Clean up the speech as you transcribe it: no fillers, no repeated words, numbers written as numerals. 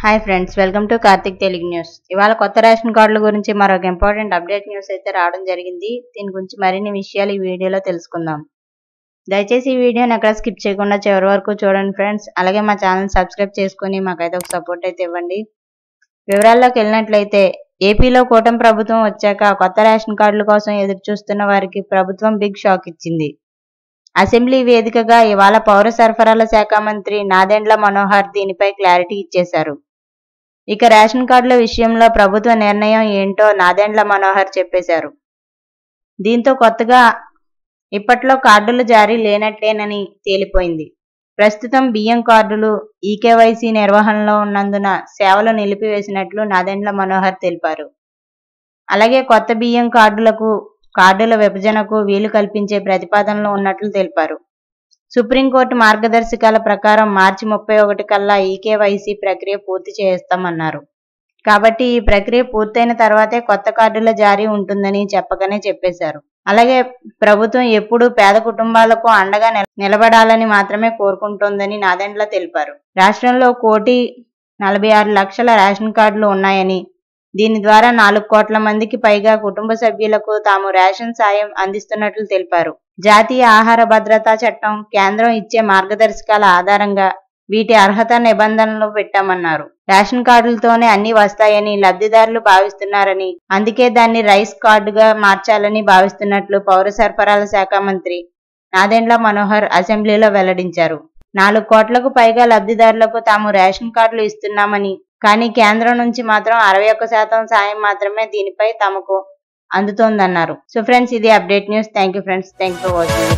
Hi friends, welcome to Karthik Telugu news. ఇవాళ కొత్త ration కార్డుల గురించి మరొక ఇంపార్టెంట్ అప్డేట్ న్యూస్ అయితే రావడం జరిగింది. దీని గురించి మరిన్ని విషయాలు ఈ వీడియోలో తెలుసుకుందాం. దయచేసి ఈ వీడియోని ఎక్కడ స్కిప్ చేయకుండా చివరి వరకు చూడండి ఫ్రెండ్స్. అలాగే మా ఛానల్ సబ్స్క్రైబ్ చేసుకుని మాకైతే ఒక సపోర్ట్ అయితే ఇవ్వండి. వివరాల్లోకి వెళ్ళినట్లయితే ఏపీలో కూటమి ప్రభుత్వం వచ్చాక కొత్త రేషన్ కార్డుల కోసం ఎదురు చూస్తున్న వారికి ప్రభుత్వం బిగ్ షాక్ ఇచ్చింది. అసెంబ్లీ వేదికగా ఇవాళ పౌర సరఫరాల శాఖ మంత్రి నాదెండ్ల మనోహర్ దీనిపై క్లారిటీ ఇచ్చేశారు. ఇక రేషన్ కార్డుల విషయంలో ప్రభుత్వ నిర్ణయం ఏంటో నాదెండ్ల మనోహర్ చెప్పేశారు. దీంతో కొత్తగా ఇప్పట్లో కార్డులు జారీ లేనట్లేనని తేలిపోయింది. ప్రస్తుతం బియ్యం కార్డులు ఈకేవైసీ నిర్వహణలో ఉన్నందున సేవలు నిలిపివేసినట్లు నాదెండ్ల మనోహర్ తెలిపారు. అలాగే కొత్త బియ్యం కార్డుల విభజనకు వీలు కల్పించే ప్రతిపాదనలు ఉన్నట్లు తెలిపారు. సుప్రీంకోర్టు మార్గదర్శకాల ప్రకారం మార్చి 31 కల్లా ఈకేవైసీ ప్రక్రియ పూర్తి చేస్తామన్నారు. కాబట్టి ఈ ప్రక్రియ పూర్తయిన తర్వాతే కొత్త కార్డుల జారీ ఉంటుందని చెప్పేశారు. అలాగే ప్రభుత్వం ఎప్పుడూ పేద కుటుంబాలకు అండగా నిలబడాలని మాత్రమే కోరుకుంటోందని నాదెండ్ల తెలిపారు. రాష్ట్రంలో 1,46,00,000 రేషన్ కార్డులు ఉన్నాయని, దీని ద్వారా 4 కోట్ల మందికి పైగా కుటుంబ సభ్యులకు తాము రేషన్ సాయం అందిస్తున్నట్లు తెలిపారు. జాతీయ ఆహార భద్రతా చట్టం, కేంద్రం ఇచ్చే మార్గదర్శకాల ఆధారంగా వీటి అర్హత నిబంధనలు పెట్టామన్నారు. రేషన్ కార్డులతోనే అన్ని వస్తాయని లబ్ధిదారులు భావిస్తున్నారని, అందుకే దాన్ని రైస్ కార్డుగా మార్చాలని భావిస్తున్నట్లు పౌర సరఫరాల శాఖ మంత్రి నాదెండ్ల మనోహర్ అసెంబ్లీలో వెల్లడించారు. 4 కోట్లకు పైగా లబ్ధిదారులకు తాము రేషన్ కార్డులు ఇస్తున్నామని, కానీ కేంద్రం నుంచి మాత్రం 61% సాయం మాత్రమే దీనిపై తమకు అందుతోందన్నారు. సో ఫ్రెండ్స్, ఇది update news. Thank you friends. Thank you for watching.